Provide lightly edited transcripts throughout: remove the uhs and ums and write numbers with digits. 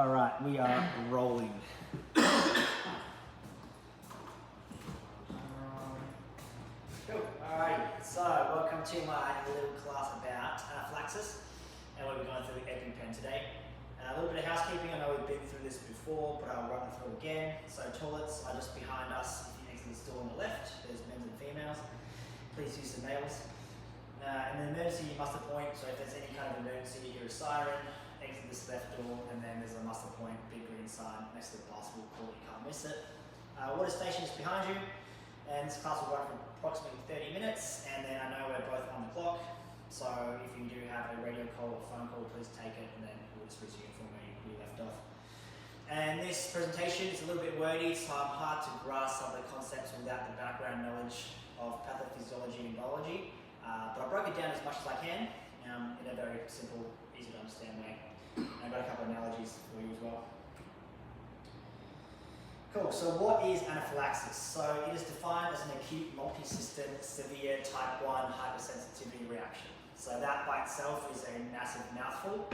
All right, we are rolling. Cool. All right. So, welcome to my little class about anaphylaxis, and we'll be going through the EpiPen today. A little bit of housekeeping. I know we've been through this before, but I'll run it through again. So, toilets are just behind us. If you exit the door on the left, there's men's and females. Please use the males. In an emergency, you must appoint. So, if there's any kind of emergency, you hear a siren. Exit this left door, and then there's a muster point, big green sign next to the basketball court. You can't miss it. Water station is behind you, and this class will run for approximately 30 minutes. And then I know we're both on the clock, so if you do have a radio call or phone call, please take it, and then we'll just resume from where you left off. And this presentation is a little bit wordy, so I'm hard to grasp some of the concepts without the background knowledge of pathophysiology and biology. But I broke it down as much as I can in a very simple, easy to understand way. And I've got a couple of analogies for you as well. Cool, so what is anaphylaxis? So it is defined as an acute multi-system severe type 1 hypersensitivity reaction. So that by itself is a massive mouthful.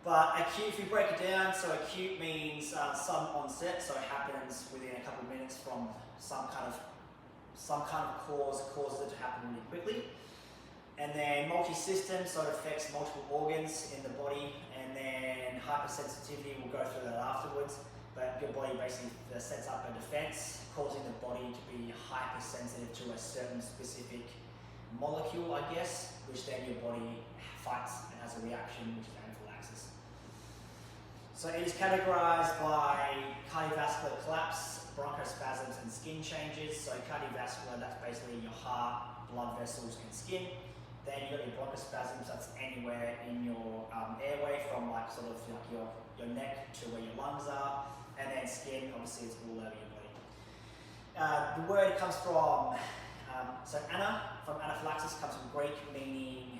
But acute, if you break it down, so acute means some onset, so it happens within a couple of minutes from some kind of cause causes it to happen really quickly. And then multi-system, so it affects multiple organs in the body, and then hypersensitivity, we'll go through that afterwards, but your body basically sets up a defense, causing the body to be hypersensitive to a certain specific molecule, I guess, which then your body fights and has a reaction, which is anaphylaxis. So it is categorized by cardiovascular collapse, bronchospasms, and skin changes. So cardiovascular, that's basically your heart, blood vessels, and skin. Then you've got your bronchospasms, that's anywhere in your airway, from like sort of like your neck to where your lungs are. And then skin, obviously it's all over your body. The word comes from, so ana, from anaphylaxis, comes from Greek meaning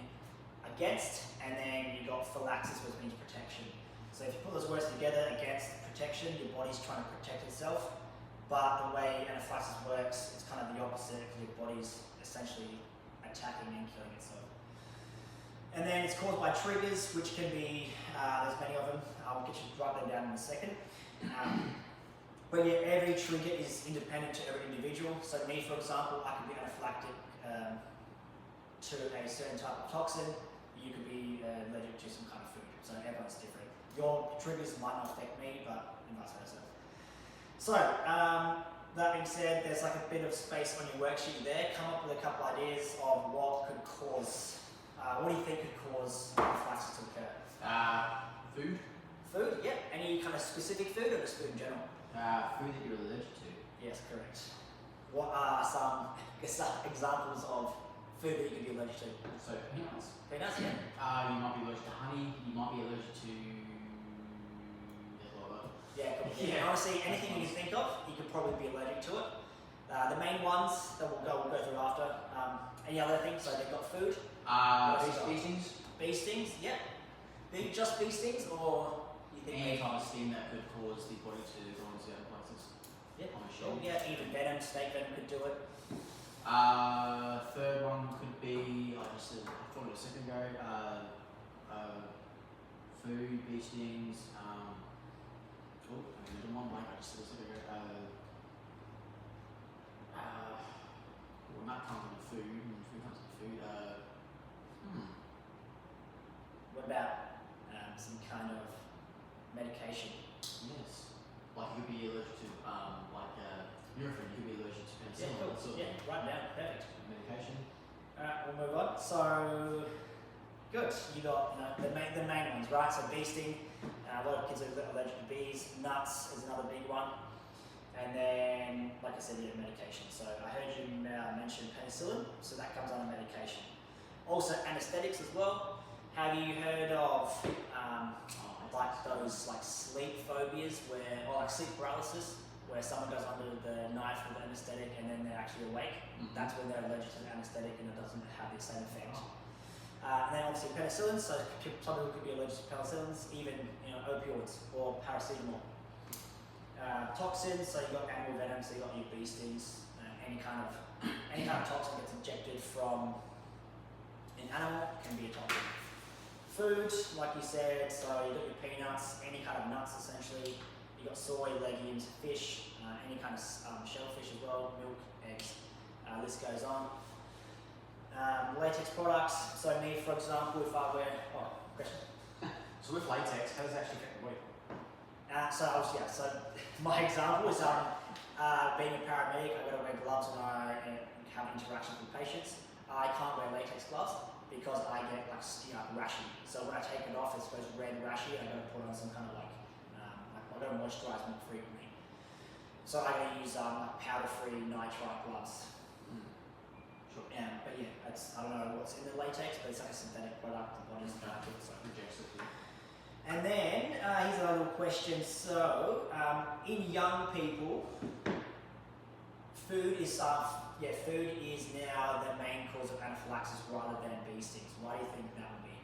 against, and then you got phylaxis, which means protection. So if you put those words together, against protection, your body's trying to protect itself. But the way anaphylaxis works, it's kind of the opposite, because your body's essentially attacking and killing itself. And then it's caused by triggers, which can be, there's many of them, I'll get you to write them down in a second. But yeah, every trigger is independent to every individual. So me, for example, I could be anaphylactic to a certain type of toxin. You could be allergic to some kind of food. So everyone's different. Your triggers might not affect me, but vice versa. So, that being said, there's like a bit of space on your worksheet there. Come up with a couple ideas of what could cause, what do you think could cause anaphylaxis to occur? Food. Food, yeah. Any kind of specific food, or just food in general? Food that you're allergic to. Yes, correct. What are some examples of food that you could be allergic to? So peanuts. Peanuts, yeah. You might be allergic to honey. You might be allergic to. Yeah, cool. Yeah. Honestly, anything you can think of, you could probably be allergic to it. The main ones that we'll go through after. Any other things? So they've got food. Bee stings. Bee stings, yeah. Just bee stings, or you think any kind of sting that could cause the body to go into anaphylaxis. Yeah, sure. Yeah, even venom, snake venom could do it. Third one could be, I thought it a second ago. Food, bee stings. Oh, I didn't one like I just said a second ago. Well, that comes into food, and food comes into food. What about some kind of medication? Yes. Like you could be allergic to, urine, you could be allergic to penicillin. Yeah, cool. Yeah, right now, perfect. Medication. Alright, we'll move on. So, good. You got the main ones, right? So bee sting. A lot of kids are allergic to bees. Nuts is another big one. And then, like I said, medication. So I heard you mention penicillin, so that comes under medication. Also anesthetics as well. Have you heard of like those like sleep phobias or like sleep paralysis, where someone goes under the knife with anesthetic and then they're actually awake? Mm-hmm. That's when they're allergic to the anesthetic and it doesn't have the same effect. And then obviously penicillin, so some people could be allergic to penicillins, even opioids or paracetamol. Toxins, so you've got animal venom, so you've got your bee stings, any kind of toxin gets injected from an animal can be a toxin. food, like you said, so you got your peanuts, any kind of nuts essentially. You got soy, legumes, fish, any kind of shellfish as well, milk, eggs. List goes on. Latex products. So me, for example, if I wear, question. So with latex, how does it actually affect the body? So my example is being a paramedic. I've got to wear gloves when I have interactions with patients. I can't wear latex gloves because I get rashy. So when I take it off, it goes red rashy, and I've got to put on some kind of I've got to moisturise more frequently. So I got to use powder-free nitrite gloves. Sure. But yeah, I don't know what's in the latex, but it's like a synthetic product. The body's like it, so Rejects it. And then here's another little question. So in young people, food is now the main cause of anaphylaxis rather than bee stings. Why do you think that would be?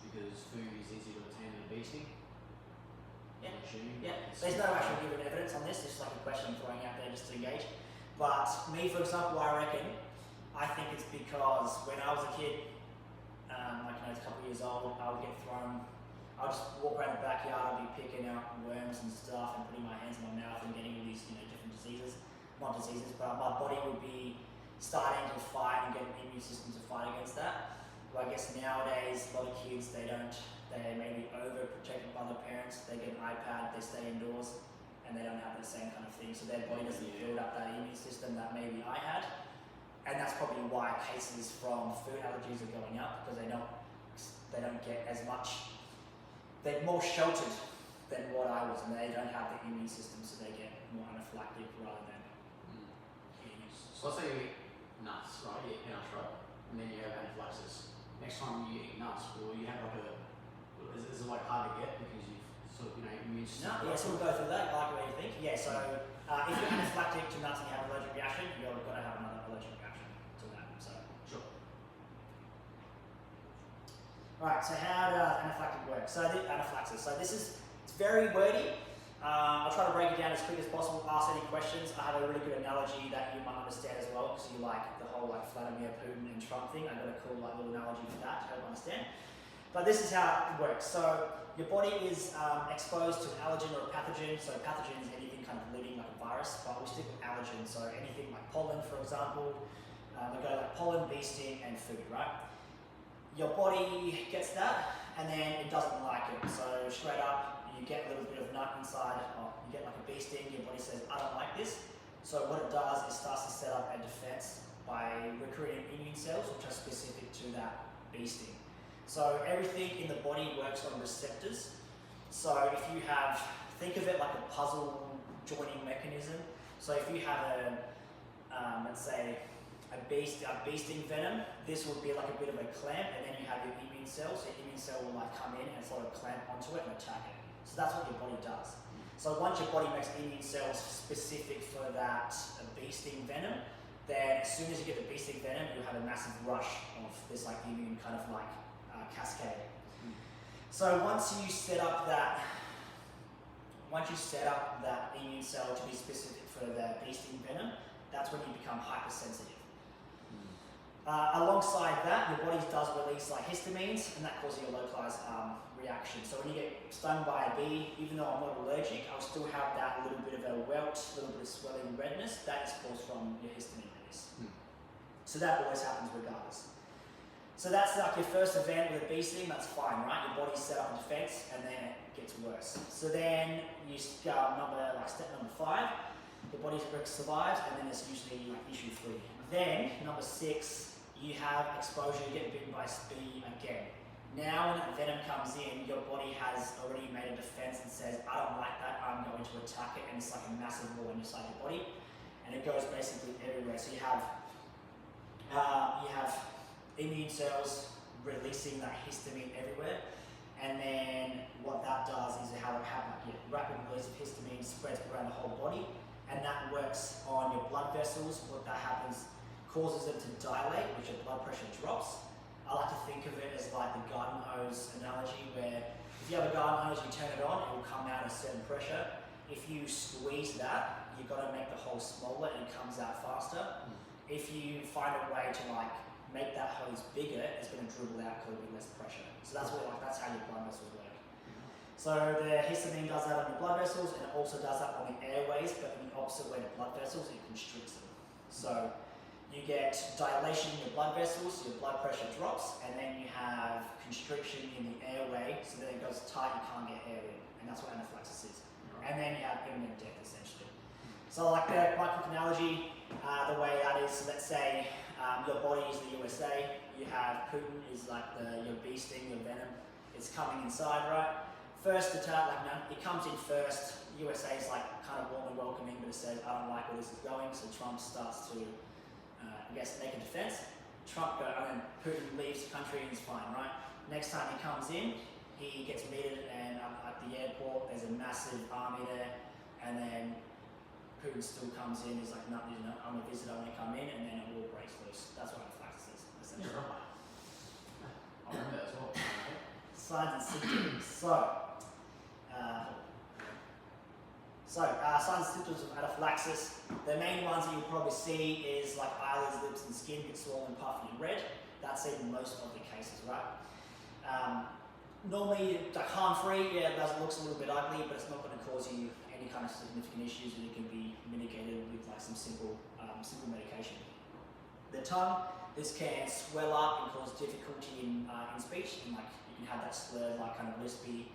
Because food is easier to obtain than a bee sting. Yeah. I'm assuming. Yeah. There's no actual given evidence on this. It's just like a question I'm throwing out there just to engage. But me, for example, I think it's because when I was a kid, a couple of years old, I would get thrown. I'll just walk around the backyard, I'll be picking out worms and stuff and putting my hands in my mouth and getting all these, different diseases. Not diseases, but my body would be starting to fight and get an immune system to fight against that. Well, I guess nowadays, a lot of kids, they may be overprotected by their parents, they get an iPad, they stay indoors, and they don't have the same kind of thing. So their body doesn't build up that immune system that maybe I had. And that's probably why cases from food allergies are going up, because they don't get as much. They're more sheltered than what I was, and they don't have the immune system, so they get more anaphylactic rather than eating it. So let's say you eat nuts, right? You eat peanuts, right? And then you have anaphylaxis. Next time you eat nuts, will you have is it hard to get because you've sort of, immune system? No, yeah, so we'll go through that. I like the way you think. Yeah, so if you're anaphylactic to nuts and you have an allergic reaction, you're going to have another allergic reaction to that. So Sure. Right, so how does anaphylactic work? So anaphylaxis. So it's very wordy. I'll try to break it down as quick as possible. Ask any questions. I have a really good analogy that you might understand as well, because you like the whole Vladimir Putin and Trump thing. I've got a cool little analogy for that to help understand. But this is how it works. So your body is exposed to an allergen or a pathogen. So pathogen is anything kind of living like a virus, but we stick with allergen. So anything like pollen, for example. We go like pollen, bee sting, and food, right? Your body gets that, and then it doesn't like it. So straight up, you get a little bit of nut inside, or you get like a bee sting, your body says, I don't like this. So what it does is starts to set up a defense by recruiting immune cells, which are specific to that bee sting. So everything in the body works on receptors. So if you think of it like a puzzle joining mechanism. So if you have let's say, a bee sting venom, this would be like a bit of a clamp, and then you have your immune cell. So your immune cell will come in and sort of clamp onto it and attack it. So that's what your body does. So once your body makes immune cells specific for that bee sting venom, then as soon as you get the bee sting venom, you'll have a massive rush of this immune kind of cascade. So once you set up that immune cell to be specific for the bee sting venom, that's when you become hypersensitive. Alongside that, your body does release histamines, and that causes a localized reaction. So when you get stung by a bee, even though I'm not allergic, I'll still have that little bit of a welt, a little bit of swelling, redness. That is caused from your histamine release. So that always happens regardless. So that's your first event with a bee sting. That's fine, right? Your body's set up a defense, and then it gets worse. So then you step number 5. The body survives, and then it's usually issue 3. Then number 6. You have exposure, you get bitten by a bee again. Now when that venom comes in, your body has already made a defense and says, I don't like that, I'm going to attack it, and it's like a massive war inside your body, and it goes basically everywhere. So you have immune cells releasing that histamine everywhere, and then what that does is how it happens. Rapid release of histamine spreads around the whole body, and that works on your blood vessels. What that happens causes them to dilate, which your blood pressure drops. I like to think of it as like the garden hose analogy, where if you have a garden hose, you turn it on, it will come out at a certain pressure. If you squeeze that, you've got to make the hole smaller and it comes out faster. If you find a way to make that hose bigger, it's going to dribble out because there'll be less pressure. So that's what, that's how your blood vessels work. So the histamine does that on your blood vessels, and it also does that on the airways, but in the opposite way to blood vessels, it constricts them. So you get dilation in your blood vessels, so your blood pressure drops, and then you have constriction in the airway, so then it goes tight, you can't get air in, and that's what anaphylaxis is. And then you have imminent death, essentially. So like the quite quick analogy, the way that is, so let's say your body is the USA, you have Putin is like your bee sting, your venom, it's coming inside, right? First attack, like no, it comes in first, USA is like kind of warm and welcoming, but it says, I don't like where this is going, so Trump starts to I guess make a defense. Putin leaves the country and he's fine, right? Next time he comes in, he gets meted, and at the airport there's a massive army there, and then Putin still comes in, he's like, no, I'm a visitor, I want to come in, and then a war breaks loose. That's what anaphylaxis is, essentially. Yeah, right. I remember that as well. Signs and symptoms. Signs and symptoms of anaphylaxis. The main ones that you'll probably see is like eyelids, lips, and skin get swollen, puffy, and red. That's in most of the cases, right? Normally, like harm-free, yeah, it looks a little bit ugly, but it's not going to cause you any kind of significant issues, and it can be mitigated with like some simple medication. The tongue, this can swell up and cause difficulty in speech, and like you can have that slurred, like kind of lispy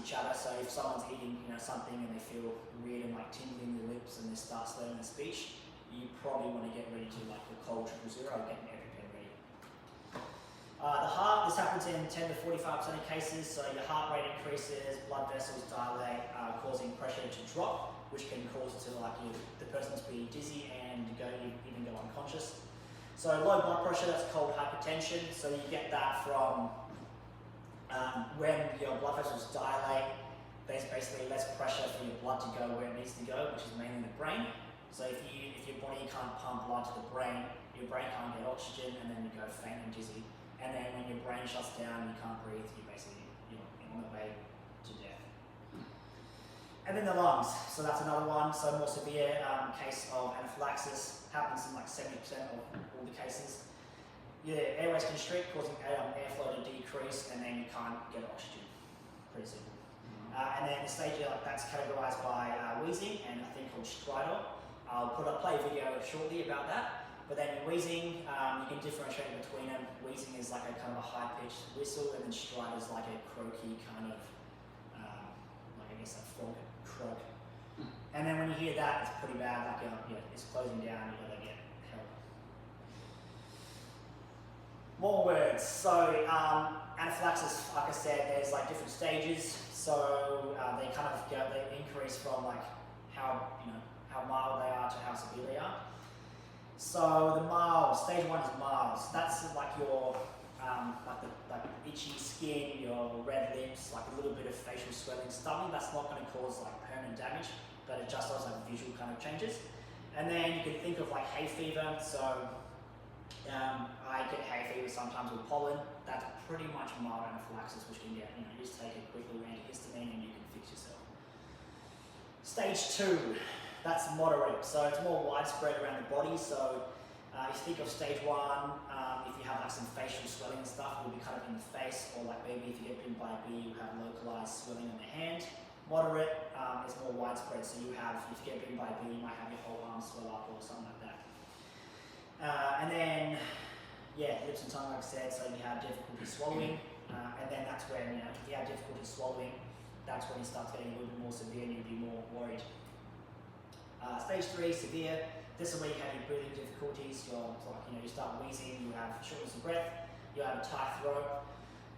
chatter. So if someone's eating, something and they feel weird and like tingling their lips and they start slurring their speech, you probably want to get ready to like a cold 000 or get an EpiPen ready. The heart, this happens in 10 to 45% of cases. So your heart rate increases, blood vessels dilate, causing pressure to drop, which can cause to like the person to be dizzy and even go unconscious. So low blood pressure, that's called hypertension. So you get that from when your blood vessels dilate, there's basically less pressure for your blood to go where it needs to go, which is mainly the brain. So if your body can't pump blood to the brain, your brain can't get oxygen, and then you go faint and dizzy. And then when your brain shuts down, you can't breathe, you're basically on the way to death. And then the lungs, so that's another one. So more severe case of anaphylaxis, happens in like 70% of all the cases. Your airways constrict, causing airflow to decrease, and then you can't get oxygen. Pretty simple. And then the stage that's categorized by wheezing and a thing called stridor. I'll play a video shortly about that. But then your wheezing, you can differentiate between them. Wheezing is like a kind of a high-pitched whistle, and then stridor is like a croaky kind of, like I guess a frog croak. And then when you hear that, it's pretty bad. Like it's closing down. You gotta get help. More words. So anaphylaxis, like I said, there's like different stages. So they kind of they increase from like how mild they are to how severe they are. So the mild, stage 1 is mild. So that's like your like itchy skin, your red lips, like a little bit of facial swelling, something that's not going to cause like permanent damage, but it just does like visual kind of changes. And then you can think of like hay fever. So I get hay fever sometimes with pollen. That's pretty much mild anaphylaxis, which can get, you just take a quick little antihistamine and you can fix yourself. Stage 2, that's moderate. So it's more widespread around the body. So if you think of stage 1, if you have like some facial swelling and stuff, it will be kind of in the face, or like maybe if you get bitten by a bee, you have localized swelling on the hand. Moderate is more widespread. So if you get bitten by a bee, you might have your whole arm swell up or something like that. And then, lips and tongue, like I said, so you have difficulty swallowing, and then that's when, if you have difficulty swallowing, that's when it starts getting a little bit more severe and you'll be more worried. Stage 3, severe. This is where you have your breathing difficulties. You start wheezing, you have shortness of breath, you have a tight throat,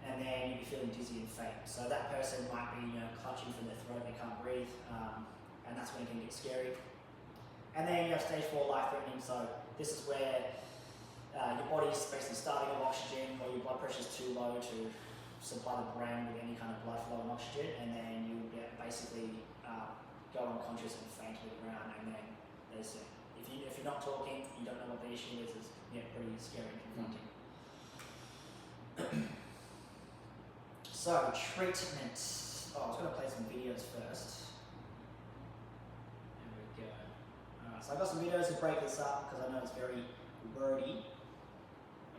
and then you'll be feeling dizzy and faint. So that person might be, clutching for their throat, they can't breathe, and that's when it can get scary. And then you have stage 4, life-threatening. So this is where your body's basically starving of oxygen, or your blood pressure is too low to supply the brain with any kind of blood flow and oxygen, and then you basically go unconscious and faint to the ground. And then there's if you're not talking, you don't know what the issue is. It's pretty scary and confronting. So treatment. I was going to play some videos first. There we go. Alright, so I've got some videos to break this up because I know it's very wordy.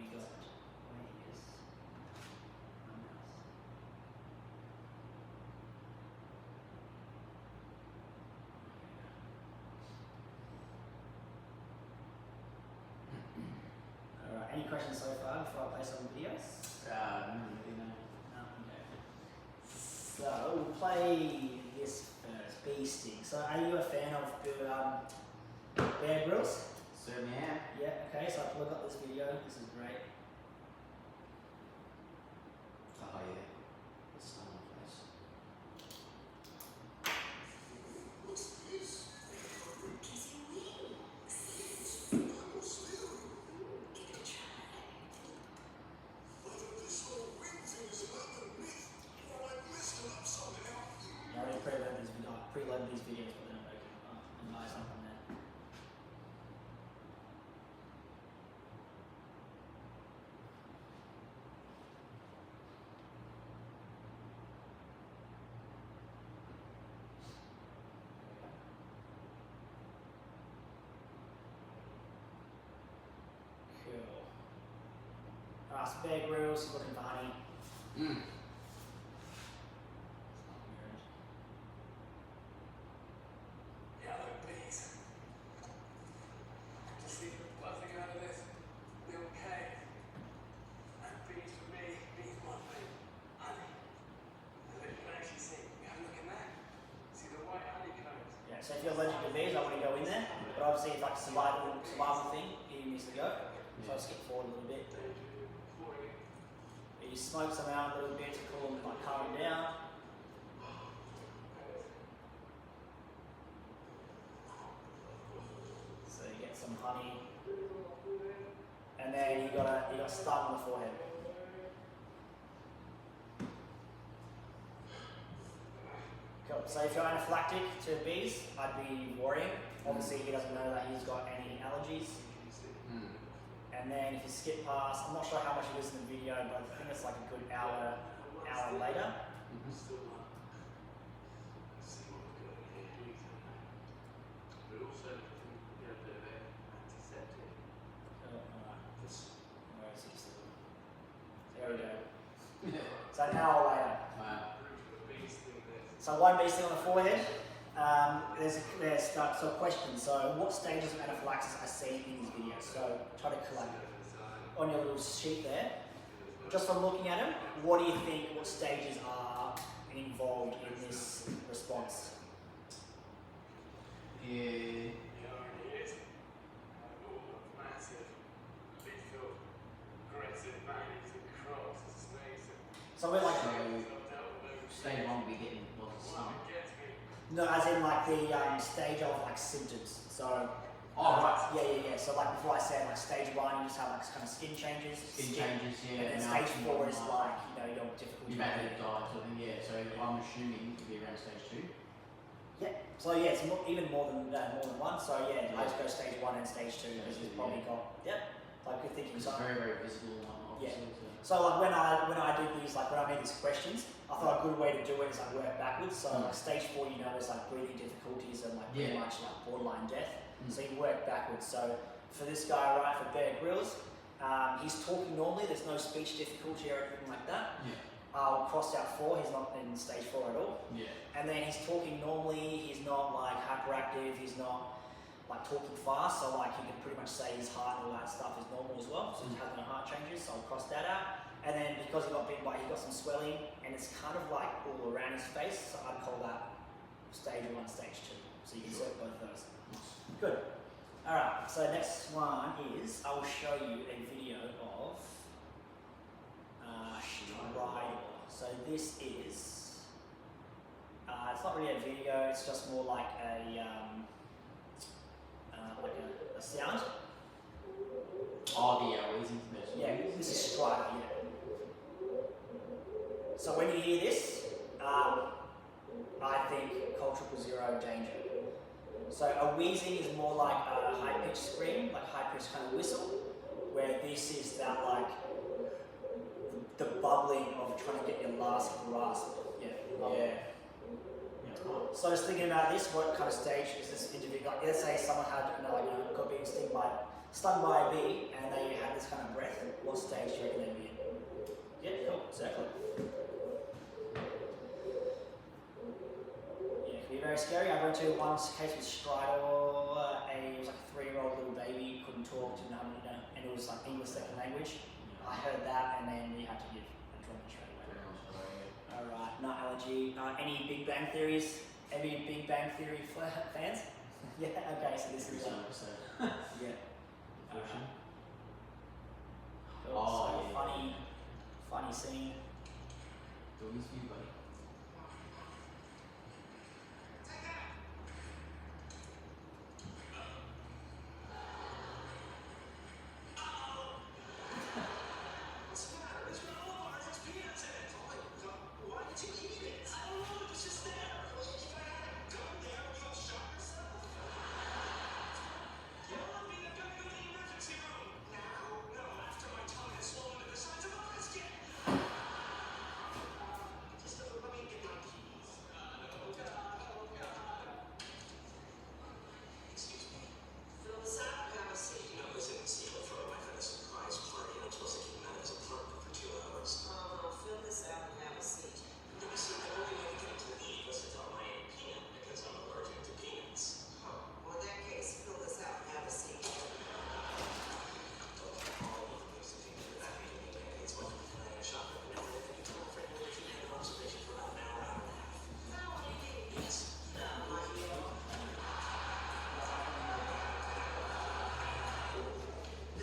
you got? Where is my mouse? Alright, any questions so far before I play some videos? No, really, no. No, okay. So we'll play this first, Bee Sting. So are you a fan of Bear Grylls? Certainly am. Yeah, okay, so I've looked up this video, this is great. Oh yeah. It's not on face. I already preloaded these videos, but then I'm making a nice one from there. Cool. Alright, so Bear Grylls, looking for honey. Mm. Yellow bees. To see one thing out of this, little cave. And bees for me, bees my thing. Honey. And then you can actually see, you have a look in there. See the white honeycombs. Yeah, so if you're allergic to bees, I want to go in there. But obviously, it's like a survival thing, he needs to go. So I'll skip forward a little bit. You smoke some out a little bit to cool them, like calm them down. So you get some honey, and then you got stung on the forehead. Cool. So if you're anaphylactic to bees, I'd be worrying. Obviously, he doesn't know that he's got any allergies. Mm. And then if you skip past, I'm not sure how much it is in the video, but I think it's like a good hour later. Mm-hmm. Still not. See what we've got in here. But also, I think we have a bit of antiseptic. Alright, This where is it? There we go. So an hour later. Wow. bees thing there. So one bee sting on the forehead. There's a question. So what stages of anaphylaxis are seen in these videos? So try to collect on your little sheet there. Just from looking at them, what do you think? What stages are involved in this response? Yeah. You know what it is? Massive, lethal, aggressive valleys and cross and snakes and So we're like, Stage 1 will be getting lots of stomach. no, as in like the stage of like symptoms. So Oh, right. yeah. So like before I said, like stage 1, you just have like kind of skin changes. Skin changes, And yeah. then mouth stage 4 is and like, you know, your difficulty. you make it die sort of thing, yeah. So I'm assuming it'll be around stage 2. Yeah. So yeah, it's even more than one. So yeah, I just go stage 1 and stage 2 because you've probably got like good thinking. It's So very, very visible and obviously. so like when I do these, like when I made these questions, I thought a good way to do it is like work backwards. So like stage 4, you know, is like breathing difficulties and like pretty much like borderline death. So you work backwards. So for this guy, right, for Bear Grylls, he's talking normally. There's no speech difficulty or anything like that. Yeah. Crossed out 4. He's not in stage 4 at all. Yeah. And then he's talking normally. He's not like hyperactive. He's not like talking fast. So like you can pretty much say his heart and all that stuff is normal as well. So he has no heart changes. So I'll cross that out. And then because he got bitten by, he got some swelling, and it's kind of like all around his face. So I'd call that stage 1, stage 2. So you can select both of those. Good. All right. So next one is I will show you a video of Strider. So this is it's not really a video. It's just more like a sound. Oh, the wheezing person. Yeah, this is Strider. Yeah. So when you hear this, I think Col 000 danger. So a wheezing is more like a high-pitched scream, like high-pitched kind of whistle, where this is that like the bubbling of trying to get your last grasp. So I was thinking about this, what kind of stage is this individual? Like, let's say someone had got being stung by stung by a bee and they had this kind of breath, what stage do you reckon they'd be in? Yeah, cool, exactly. Yeah, it can be very scary. I went to one case with Stridor, it was like a 3-year-old little baby, couldn't talk, didn't know, and it was like English second language. I heard that and then we had to give a trauma straight away. Alright, nut allergy. Any Big Bang Theories? Any Big Bang Theory fans? Yeah, okay, so this is yeah. Oh, so funny scene. Doggy's view, buddy. What's the matter? It's granola bars, there's peanuts in it. Why did you eat it? I don't know, it was just there. If I hadn't gone there, you'll shot yourself. Yellow bean, I've got to go to the emergency room. Now? No, after my tongue is swollen to the size of a biscuit. Just let me get my keys. Oh God. Excuse me. Fill this out and have a seat. You know, this isn't secret for my friend a surprise party. I'm supposed to keep him out as a partner for 2 hours. Fill this out and have a seat. But you see, the only way to get into the meeting was to tell my Aunt Peanut because I'm allergic to peanuts. Well, in that case, fill this out and have a seat.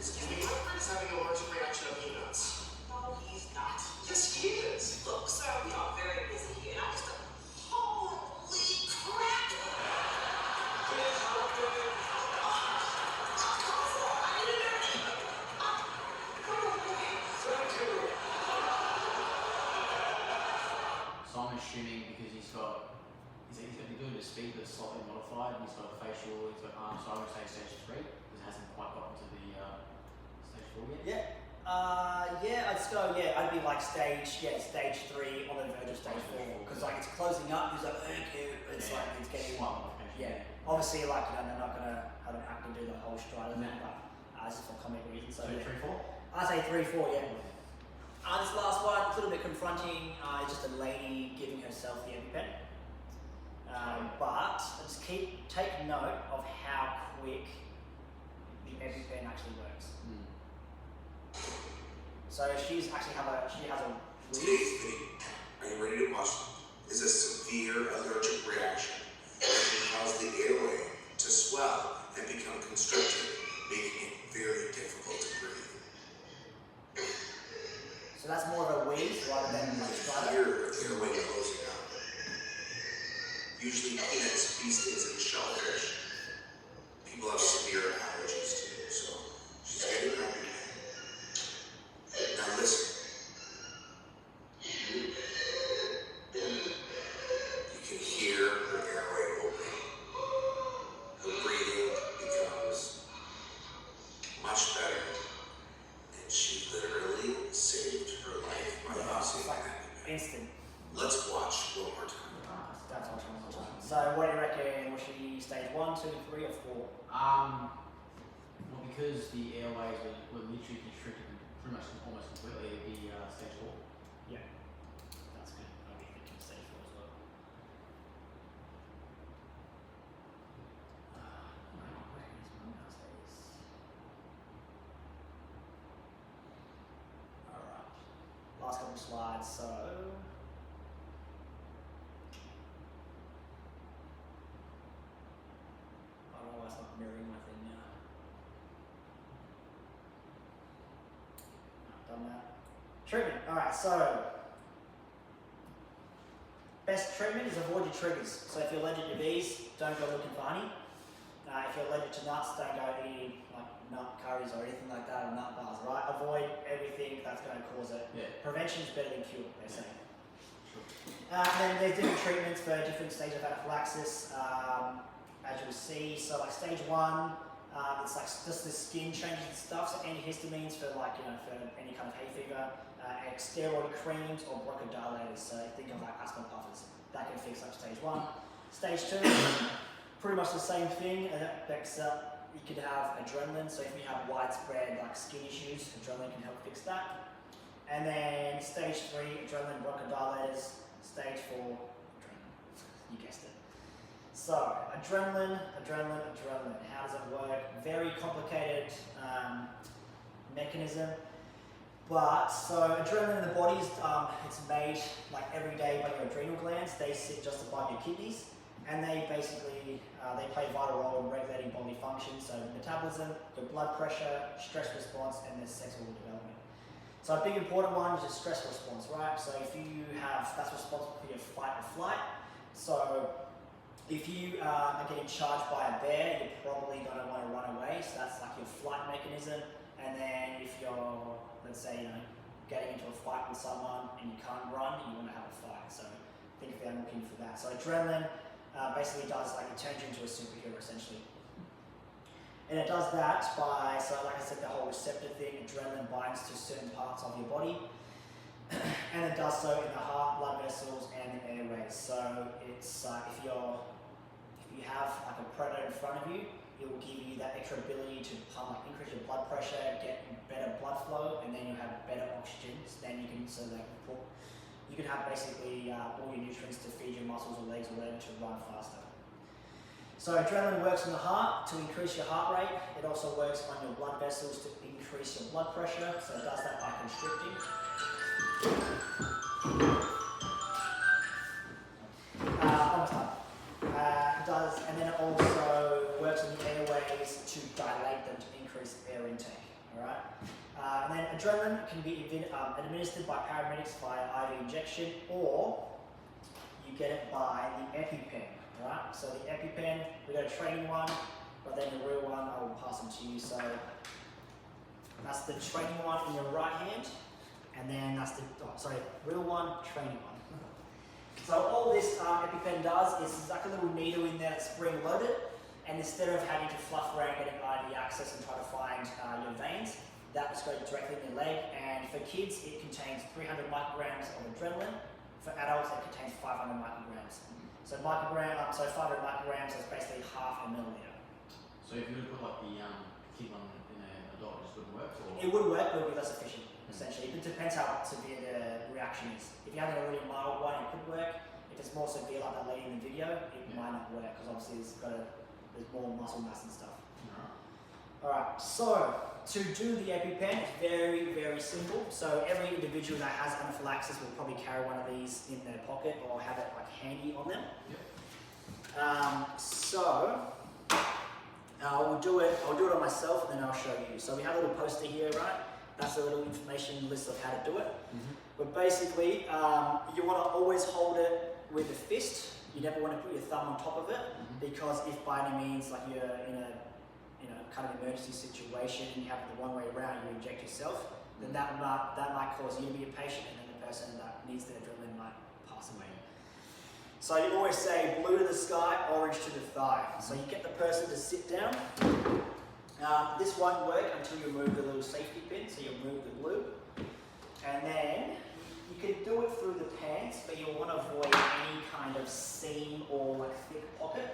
Excuse me, my friend's having an allergic reaction to peanuts. No, he's not. Yes, he is. Look, sir, we are very busy here, and I just holy crap! So I'm assuming because he's been doing the speed that's slightly modified, and he's got a facial, he's got arms, so I would say stage 3, because it hasn't quite gotten to the stage 4 yet. Yeah. I'd be like stage 3 on the verge of stage 4 because like it's closing up. He's like, thank you. It's like it's getting Slight modification. yeah. Obviously, like they're not gonna have an actor do the whole stride of it, but this is for comic reasons. So So 3, 4? I say 3, 4, yeah. This last one, a little bit confronting. It's just a lady giving herself the EpiPen. But just take note of how quick the EpiPen actually works. So she has a Today's video, are you ready to watch, is a severe allergic reaction that can cause the airway to swell and become constricted, making it very difficult to breathe. So that's more of a wheeze rather than a stride. Here, the airway closing up. Usually peanuts, bee stings, and shellfish. People have severe allergies to, so she's getting her EpiPen. Now listen. You can hear her airway opening. Her breathing becomes much better. And she literally saved her life by using It's like EpiPen. instant. Let's watch one more time. That's what I'm talking about. So what do you reckon? Was she stage 1, 2, 3, or 4? Well, because the airways were literally constricted pretty much almost completely, it'd be stage 4. Yeah. That's good. I'll be thinking stage 4 as well. Where is mum nowadays? Alright. Last couple of slides, so. I don't know why it's not mirroring my thing now. Done that. Treatment. Alright, so best treatment is avoid your triggers. So if you're allergic to bees, don't go looking for honey. If you're allergic to nuts, don't go eating like nut curries or anything like that or nut bars, right? Avoid everything that's going to cause it. Yeah. Prevention is better than cure, they're saying. Then there's different treatments for different stages of anaphylaxis, as you'll see. So like stage 1, it's like just the skin changes and stuff. So antihistamines for like, for any kind of hay fever, steroid creams or bronchodilators. So think of like asthma puffers. That can fix up stage 1. Stage 2, pretty much the same thing. It affects you could have adrenaline, so if you have widespread like skin issues, adrenaline can help fix that. And then stage 3, adrenaline bronchodilators. Stage 4, adrenaline. You guessed it. So adrenaline. How does it work? Very complicated mechanism. But so adrenaline in the body is it's made like every day by your adrenal glands. They sit just above your kidneys, and they basically they play a vital role in regulating bodily functions. So metabolism, your blood pressure, stress response, and their sexual development. So a big important one is your stress response, right? So if you have, that's responsible for your fight or flight. So if you are getting charged by a bear, you're probably going to want to run away. So that's like your flight mechanism. And then if you're, let's say, getting into a fight with someone and you can't run, you want to have a fight. So think of them looking for that. So adrenaline basically does, like, it turns you into a superhero essentially. And it does that by, so like I said, the whole receptor thing, adrenaline binds to certain parts of your body. And it does so in the heart, blood vessels, and the airways. So it's if you have like a predator in front of you, it will give you that extra ability to pump, like, increase your blood pressure, get better blood flow, and then you have better oxygen. So then you can you can have basically all your nutrients to feed your muscles or legs or whatever to run faster. So adrenaline works in the heart to increase your heart rate. It also works on your blood vessels to increase your blood pressure. So it does that by constricting. Almost done. It does, and then it also works on the airways to dilate them to increase air intake. All right. And then adrenaline can be administered by paramedics via IV injection, or you get it by the EpiPen. Right, so the EpiPen, we got a training one, but then the real one, I will pass them to you. So that's the training one in your right hand, and then that's the, real one, training one. So all this EpiPen does is like a little needle in there that's spring loaded, and instead of having to fluff around getting IV access and try to find your veins, that just goes directly in your leg. And for kids, it contains 300 micrograms of adrenaline. For adults, it contains 500 micrograms. So 500 micrograms is basically half a milliliter. So if you were to put like the kid one in an adult, it just wouldn't work? Or? It would work, but it would be less efficient, essentially. It depends how severe the reaction is. If you have a really mild one, it could work. If it's more severe, like that lady in the video, it might not work, because obviously there's more muscle mass and stuff. Alright, so to do the EpiPen, it's very, very simple. So every individual that has anaphylaxis will probably carry one of these in their pocket or have it like handy on them. I'll do it on myself, and then I'll show you. So we have a little poster here, right? That's a little information list of how to do it. But basically, you want to always hold it with a fist. You never want to put your thumb on top of it, because if by any means, like, you're in a kind of emergency situation and you have it the one way around, you inject yourself, then that might cause you to be a patient, and then the person that needs the adrenaline might pass away. So you always say blue to the sky, orange to the thigh. So you get the person to sit down. This won't work until you remove the little safety pin, so you remove the blue. And then you can do it through the pants, but you'll want to avoid any kind of seam or like thick pocket.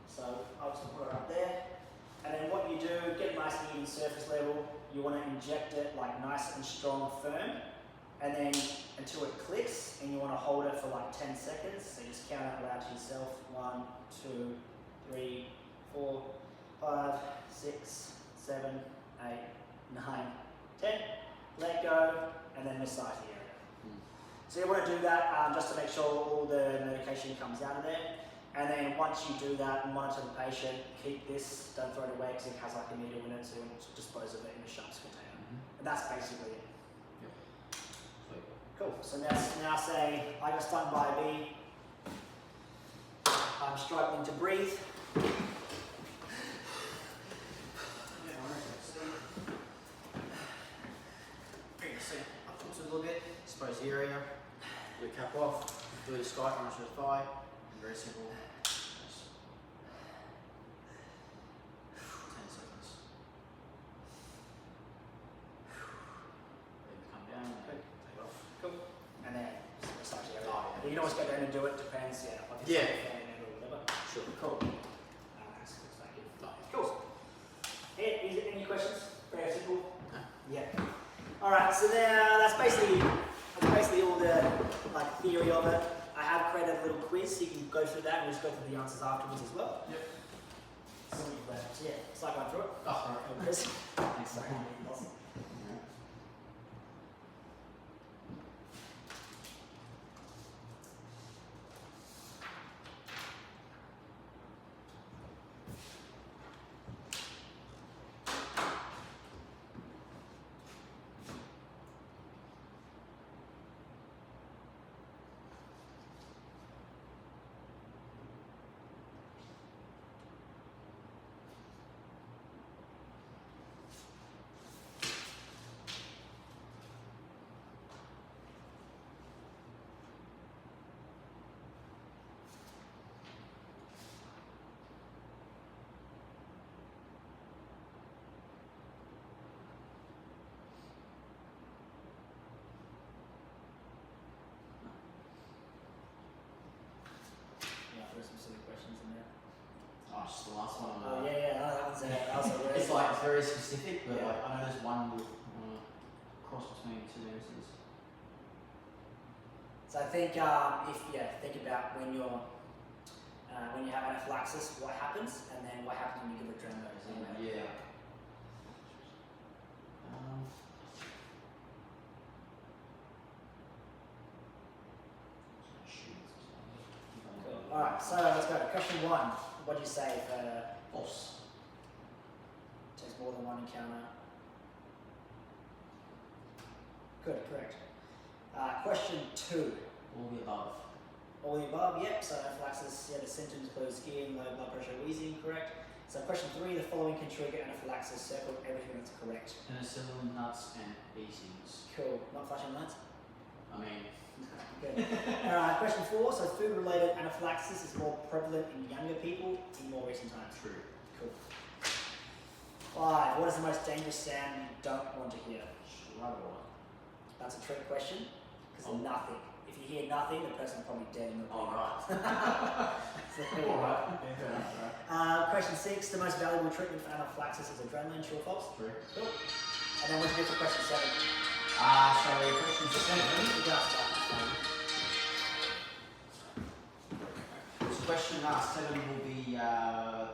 So I'll just put it up there. And then what you do, get nice and even surface level. You want to inject it like nice and strong, firm, and then until it clicks, and you want to hold it for like 10 seconds. So just count out loud to yourself. 1, 2, 3, 4, 5, 6, 7, 8, 9, 10. Let go, and then massage the area. So you want to do that just to make sure all the medication comes out of there. And then once you do that, monitor the patient, keep this, don't throw it away because it has like a needle in it, so you want to dispose of it in a sharps container. And that's basically it. Cool, so now say, I got stung by a bee, I'm struggling to breathe. So up to a little bit, dispose the area, do the cap off, do the sky, run to the thigh. Very simple. 10 seconds. Then come down and take off. Cool. And then massage the area. You can always go down and do it, depends, like if it's like a fan or whatever. Sure. Cool. Cool. Alright, so now that's basically all the like theory of it. I have created a little quiz, so you can go through that and just go through the answers afterwards as well. Yep. So yeah, it's like going through it. Oh, right. Oh, Chris. Thanks, sorry. Awesome. There's some silly questions in there. Oh, just the last one. Oh yeah, no, that was a really It's like it's very specific, but Yeah. like I know there's one with cross between two answers. So I think think about when you have anaphylaxis, what happens, and then what happens when you give adrenaline. Yeah. Cool. Alright, so let's go to question 1. What do you say for False. takes more than one encounter? Good, correct. Question 2. All the above. All the above, yep. So anaphylaxis, the symptoms include skiing, low blood pressure, wheezing, correct. So question 3, the following can trigger anaphylaxis. Circle everything that's correct. Penicillin, nuts, and beesings. Cool. Not flashing lights? I mean, Good. Alright, question 4. So food-related anaphylaxis is more prevalent in younger people in more recent times. true. Cool. 5. What is the most dangerous sound you don't want to hear? Struggle. That's a trick question, because Oh. nothing. If you hear nothing, the person's probably dead in the All right. So there you go. Alright. Yeah, Question 6. The most valuable treatment for anaphylaxis is adrenaline. True or false? true. Cool. And then what do you do for question 7? So question 7. You gotta start. So question 7 will be, I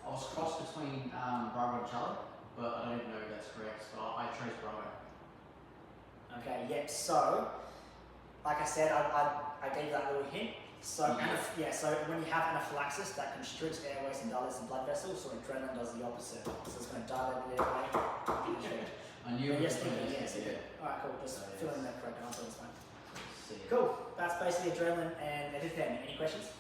was crossed between Bravo and Charlie, but I don't even know if that's correct, so I chose Bravo. Okay, yep. So, like I said, I gave that little hint. So, so when you have anaphylaxis, that constricts airways and dilates the blood vessels, so adrenaline does the opposite. So it's going to dilate the airway. I knew it Yes, was thinking, going yes. to, Alright, cool. Just So, fill yes. in the correct answer, that's fine. See. Cool. That's basically adrenaline and EpiPen. Any questions?